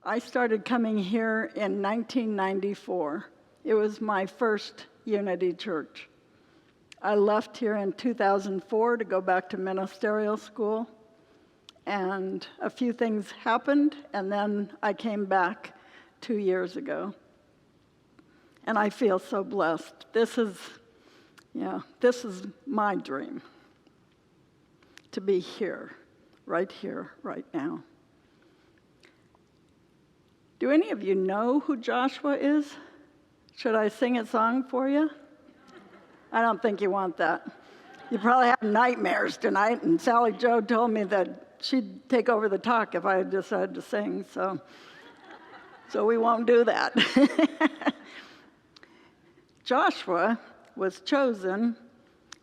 I started coming here in 1994. It was my first Unity Church. I left here in 2004 to go back to ministerial school, and a few things happened, and then I came back 2 years ago. And I feel so blessed. This is my dream, to be here, right now. Do any of you know who Joshua is? Should I sing a song for you? I don't think you want that. You probably have nightmares tonight, and Sally Jo told me that she'd take over the talk if I had decided to sing, so we won't do that. Joshua was chosen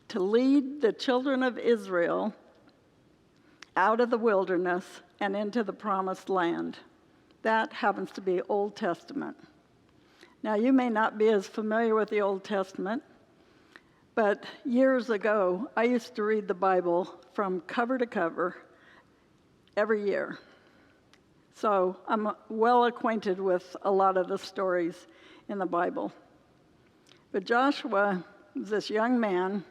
to lead the children of Israel out of the wilderness and into the promised land. That happens to be Old Testament. Now, you may not be as familiar with the Old Testament, but years ago, I used to read the Bible from cover to cover every year. So I'm well acquainted with a lot of the stories in the Bible. But Joshua was this young man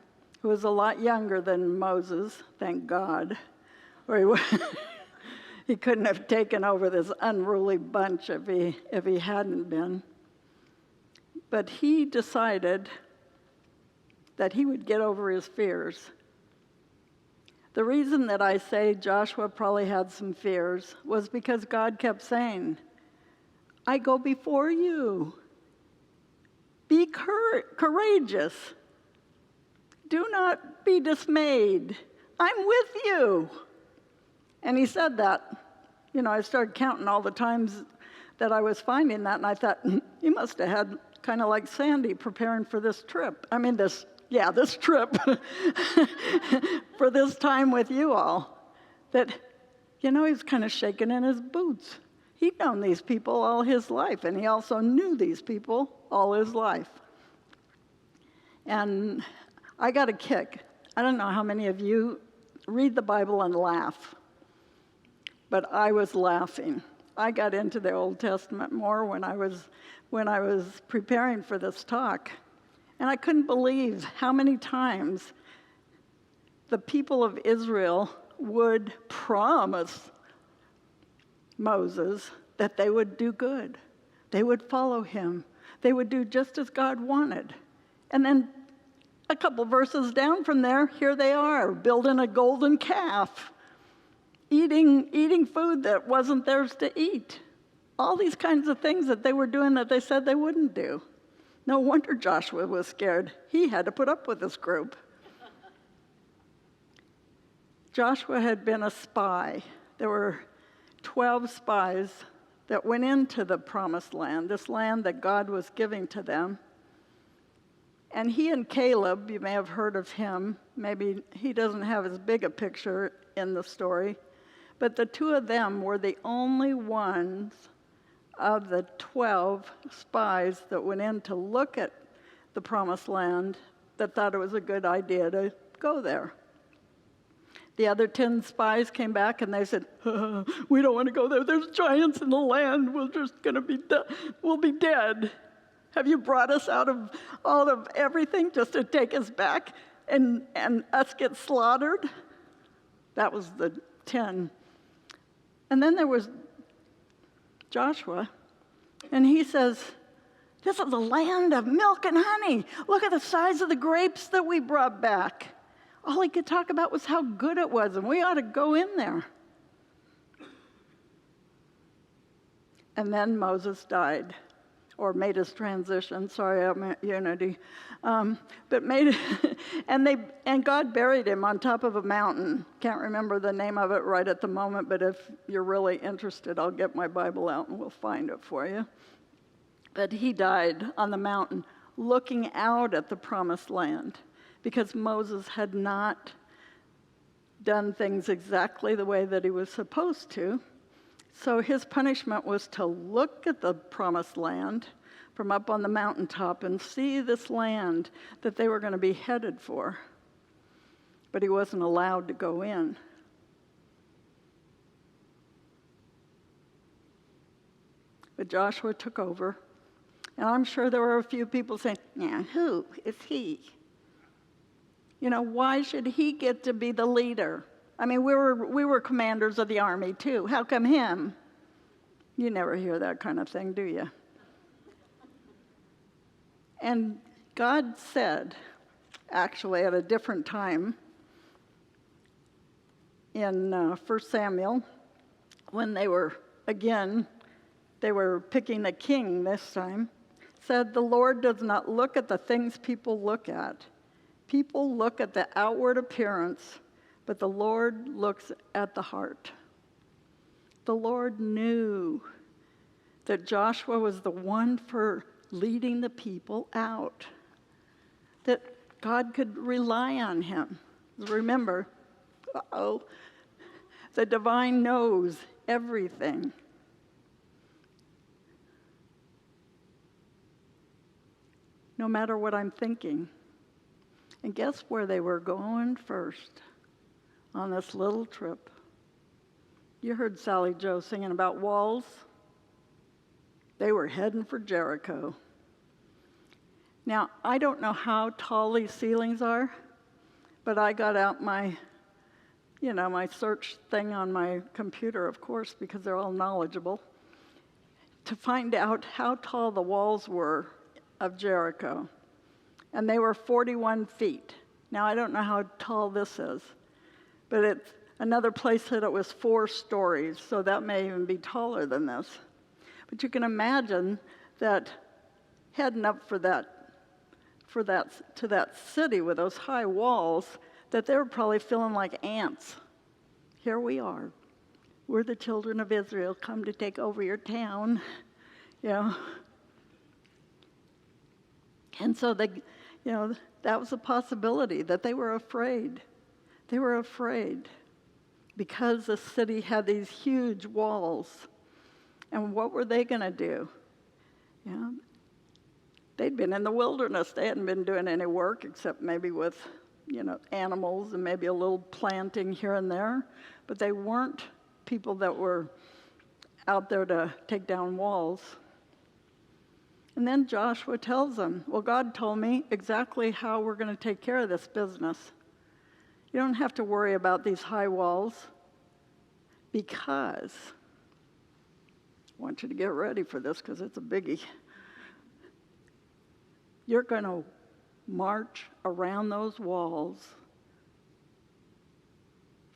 who was a lot younger than Moses, thank God, or he couldn't have taken over this unruly bunch if he hadn't been. But he decided that he would get over his fears. The reason that I say Joshua probably had some fears was because God kept saying, I go before you. Be courageous. Do not be dismayed. I'm with you. And he said that. You know, I started counting all the times that I was finding that, and I thought, he must have had kind of like Sandy preparing for this trip. I mean, this trip for this time with you all. That, you know, he's kind of shaking in his boots. He'd known these people all his life, and he also knew these people all his life. And I got a kick. I don't know how many of you read the Bible and laugh, but I was laughing. I got into the Old Testament more when I was preparing for this talk. And I couldn't believe how many times the people of Israel would promise Moses that they would do good. They would follow him. They would do just as God wanted. And then a couple verses down from there, here they are, building a golden calf, eating food that wasn't theirs to eat. All these kinds of things that they were doing that they said they wouldn't do. No wonder Joshua was scared. He had to put up with this group. Joshua had been a spy. There were 12 spies that went into the promised land, this land that God was giving to them. And he and Caleb, you may have heard of him. Maybe he doesn't have as big a picture in the story. But the two of them were the only ones of the 12 spies that went in to look at the promised land that thought it was a good idea to go there. The other 10 spies came back and they said, we don't want to go there. There's giants in the land. We'll be dead. Have you brought us out of all of everything just to take us back and us get slaughtered? That was the 10. And then there was Joshua, and he says, this is a land of milk and honey. Look at the size of the grapes that we brought back. All he could talk about was how good it was, and we ought to go in there. And then Moses died, or made his transition. Sorry, I'm at Unity. But made it, and God buried him on top of a mountain. Can't remember the name of it right at the moment, but if you're really interested, I'll get my Bible out and we'll find it for you. But he died on the mountain, looking out at the promised land, because Moses had not done things exactly the way that he was supposed to. So his punishment was to look at the promised land from up on the mountaintop and see this land that they were going to be headed for. But he wasn't allowed to go in. But Joshua took over. And I'm sure there were a few people saying, yeah, who is he? Why should he get to be the leader? I mean, we were commanders of the army too. How come him? You never hear that kind of thing, do you? And God said, actually at a different time, in 1 Samuel, when they were picking a king this time, said, the Lord does not look at the things people look at. People look at the outward appearance, but the Lord looks at the heart. The Lord knew that Joshua was the one for leading the people out, that God could rely on him. Remember, the divine knows everything. No matter what I'm thinking. And guess where they were going first on this little trip? You heard Sally Joe singing about walls. They were heading for Jericho. Now, I don't know how tall these ceilings are, but I got out my search thing on my computer, of course, because they're all knowledgeable, to find out how tall the walls were of Jericho. And they were 41 feet. Now, I don't know how tall this is, but another place said it was 4 stories, so that may even be taller than this. But you can imagine that heading up to that city with those high walls, that they were probably feeling like ants. Here we are. We're the children of Israel, come to take over your town. And so that was a possibility, that they were afraid. They were afraid because the city had these huge walls. And what were they going to do? They'd been in the wilderness. They hadn't been doing any work except maybe with, animals and maybe a little planting here and there. But they weren't people that were out there to take down walls. And then Joshua tells them, well, God told me exactly how we're going to take care of this business. You don't have to worry about these high walls because, I want you to get ready for this because it's a biggie. You're going to march around those walls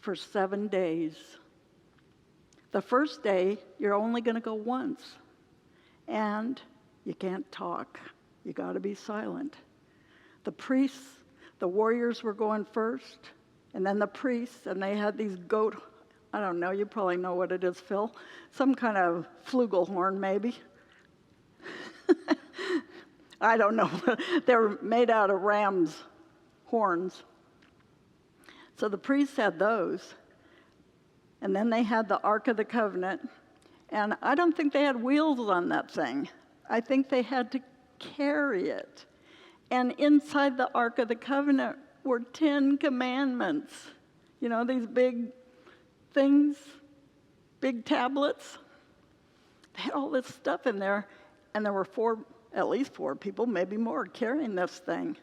for 7 days. The first day, you're only going to go once. And you can't talk. You got to be silent. The priests, the warriors were going first, and then the priests, and they had these goat, I don't know, you probably know what it is, Phil. Some kind of flugelhorn, maybe. I don't know. They're made out of ram's horns. So the priests had those. And then they had the Ark of the Covenant. And I don't think they had wheels on that thing. I think they had to carry it. And inside the Ark of the Covenant were 10 commandments. These big things, big tablets. They had all this stuff in there. And there were at least four people, maybe more, carrying this thing.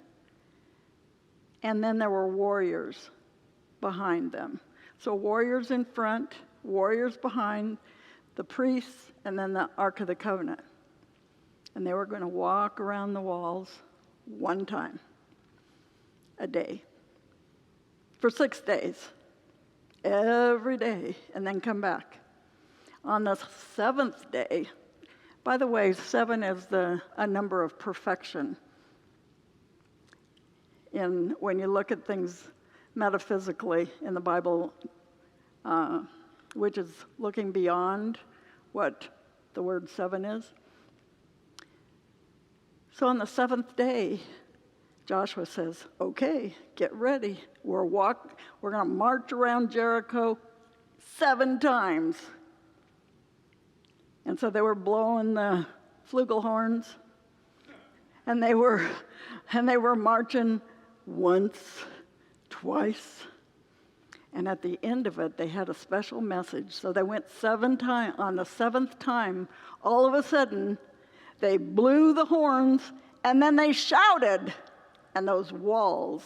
And then there were warriors behind them. So warriors in front, warriors behind, the priests, and then the Ark of the Covenant. And they were going to walk around the walls one time a day for 6 days, every day, and then come back. On the 7th day, by the way, 7 is a number of perfection. When you look at things metaphysically in the Bible, which is looking beyond what the word 7 is. So on the 7th day, Joshua says, okay, get ready. We're going to march around Jericho 7 times. And so they were blowing the flugelhorns, and they were marching once, twice, And at the end of it, they had a special message. So they went 7 times. On the 7th time, all of a sudden, they blew the horns, and then they shouted, and those walls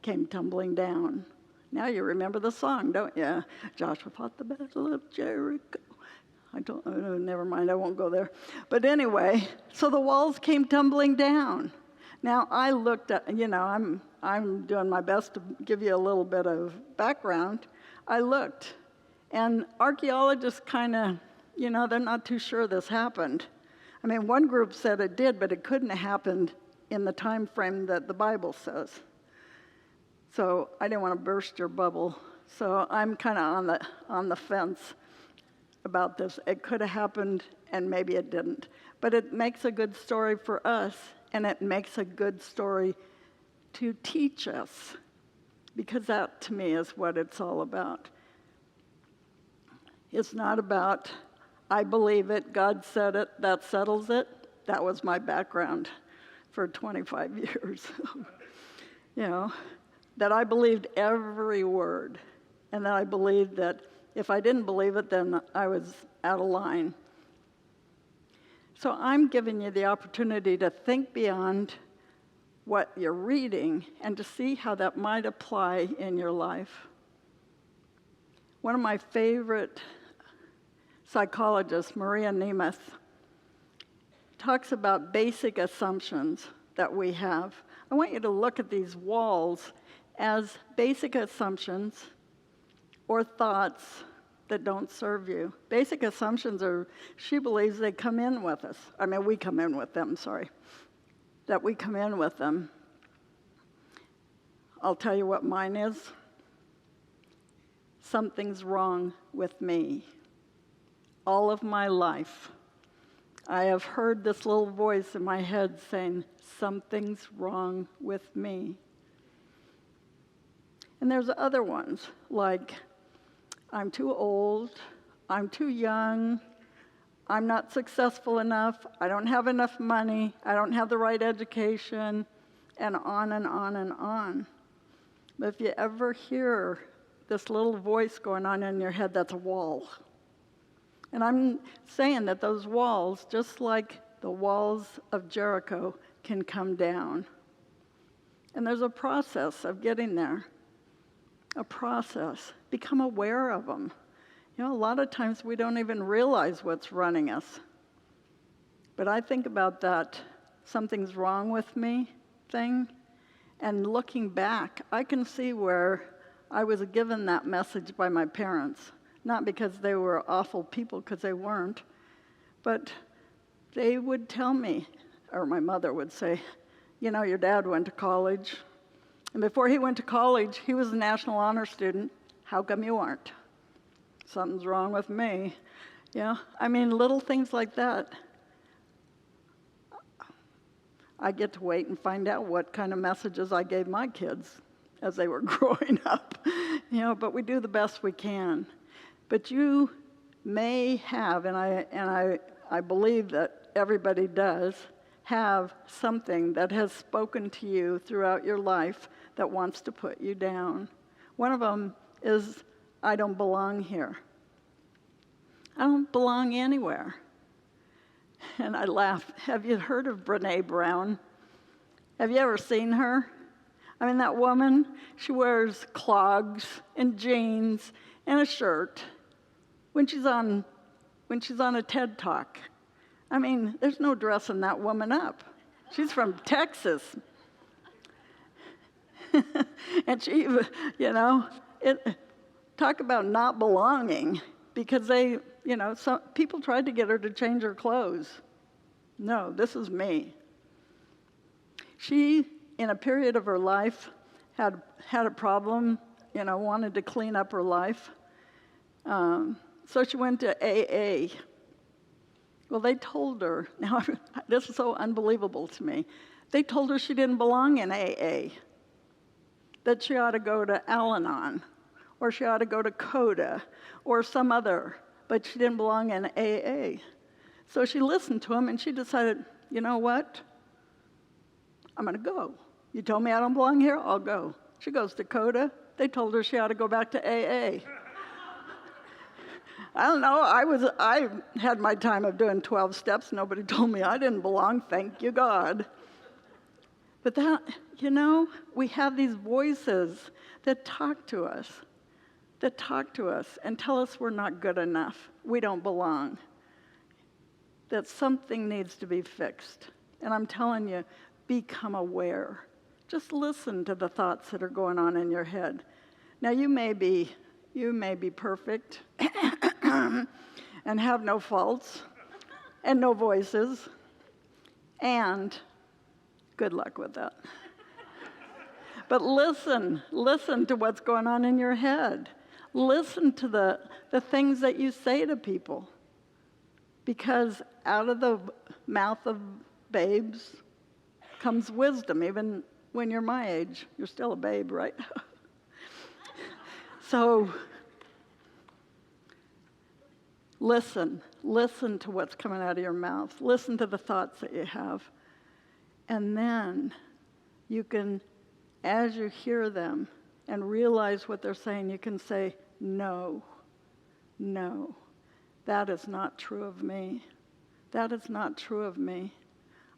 came tumbling down. Now you remember the song, don't you? Joshua fought the battle of Jericho. Never mind, I won't go there. But anyway, so the walls came tumbling down. Now I looked at, I'm doing my best to give you a little bit of background. I looked, and archaeologists kind of, they're not too sure this happened. I mean, one group said it did, but it couldn't have happened in the time frame that the Bible says. So I didn't want to burst your bubble. So I'm kind of on the fence about this. It could have happened, and maybe it didn't. But it makes a good story for us, and it makes a good story to teach us, because that, to me, is what it's all about. It's not about, I believe it, God said it, that settles it. That was my background for 25 years. That I believed every word, and that I believed that if I didn't believe it, then I was out of line. So I'm giving you the opportunity to think beyond what you're reading and to see how that might apply in your life. One of my favorite psychologists, Maria Nemeth, talks about basic assumptions that we have. I want you to look at these walls as basic assumptions or thoughts that don't serve you. Basic assumptions are, she believes they come in with us. We come in with them, that we come in with them. I'll tell you what mine is. Something's wrong with me. All of my life, I have heard this little voice in my head saying, something's wrong with me. And there's other ones, like, I'm too old, I'm too young, I'm not successful enough, I don't have enough money, I don't have the right education, and on and on and on. But if you ever hear this little voice going on in your head, that's a wall. And I'm saying that those walls, just like the walls of Jericho, can come down. And there's a process of getting there. A process. Become aware of them. A lot of times we don't even realize what's running us. But I think about that something's wrong with me thing, and looking back, I can see where I was given that message by my parents. Not because they were awful people, because they weren't, but they would tell me, or my mother would say, your dad went to college, and before he went to college, he was a National Honor Student. How come you aren't? Something's wrong with me. Little things like that. I get to wait and find out what kind of messages I gave my kids as they were growing up. But we do the best we can. But you may have, and I believe that everybody does, have something that has spoken to you throughout your life that wants to put you down. One of them is, I don't belong here. I don't belong anywhere. And I laugh. Have you heard of Brene Brown? Have you ever seen her? That woman, she wears clogs and jeans and a shirt when she's on a TED Talk. There's no dressing that woman up. She's from Texas. And she, talk about not belonging, because some people tried to get her to change her clothes. No, this is me. She, in a period of her life, had a problem, wanted to clean up her life. So she went to AA. Well, they told her, now this is so unbelievable to me, they told her she didn't belong in AA, that she ought to go to Al-Anon, or she ought to go to CODA, or some other, but she didn't belong in AA. So she listened to him, and she decided, you know what? I'm going to go. You told me I don't belong here, I'll go. She goes to CODA. They told her she ought to go back to AA. I don't know. I had my time of doing 12 steps. Nobody told me I didn't belong. Thank you, God. But that, we have these voices that talk to us and tell us we're not good enough. We don't belong. That something needs to be fixed. And I'm telling you, become aware. Just listen to the thoughts that are going on in your head. Now, you may be perfect and have no faults and no voices, and good luck with that. But listen to what's going on in your head. Listen to the things that you say to people. Because out of the mouth of babes comes wisdom. Even when you're my age, you're still a babe, right? So listen to what's coming out of your mouth. Listen to the thoughts that you have. And then you can, as you hear them and realize what they're saying, you can say, no, that is not true of me. That is not true of me.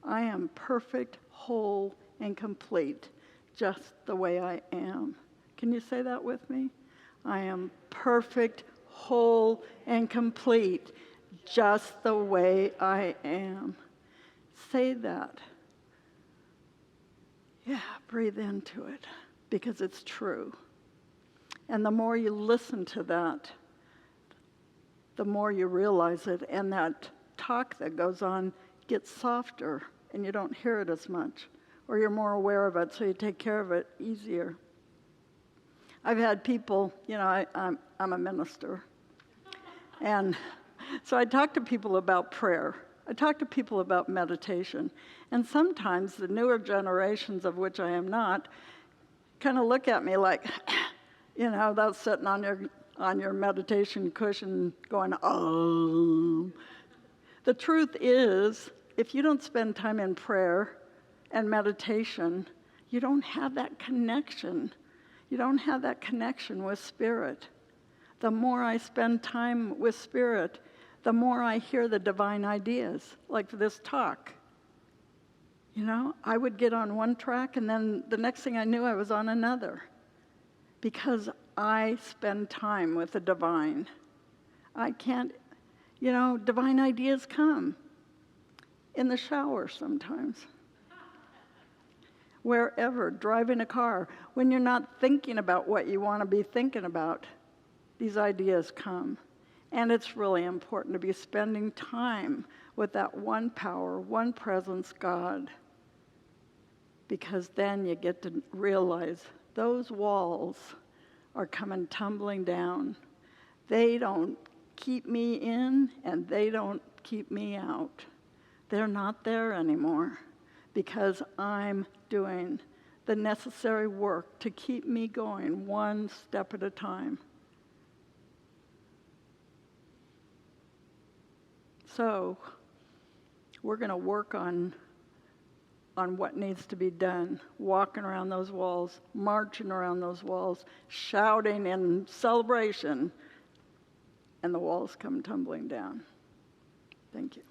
I am perfect, whole, and complete, just the way I am. Can you say that with me? I am perfect, whole, and complete, just the way I am. Say that. Yeah, breathe into it, because it's true. And the more you listen to that, the more you realize it, and that talk that goes on gets softer, and you don't hear it as much, or you're more aware of it, so you take care of it easier. I've had people, I'm a minister, and so I talk to people about prayer. I talk to people about meditation, and sometimes the newer generations, of which I am not, kind of look at me like, that's sitting on your meditation cushion going, oh. The truth is, if you don't spend time in prayer and meditation, you don't have that connection. You don't have that connection with Spirit. The more I spend time with Spirit, the more I hear the divine ideas, like for this talk. I would get on one track, and then the next thing I knew, I was on another. Because I spend time with the divine. I can't, divine ideas come in the shower sometimes. Wherever, driving a car, when you're not thinking about what you want to be thinking about, these ideas come. And it's really important to be spending time with that one power, one presence, God. Because then you get to realize those walls are coming tumbling down. They don't keep me in, and they don't keep me out. They're not there anymore, because I'm doing the necessary work to keep me going one step at a time. So we're going to work on what needs to be done, walking around those walls, marching around those walls, shouting in celebration, and the walls come tumbling down. Thank you.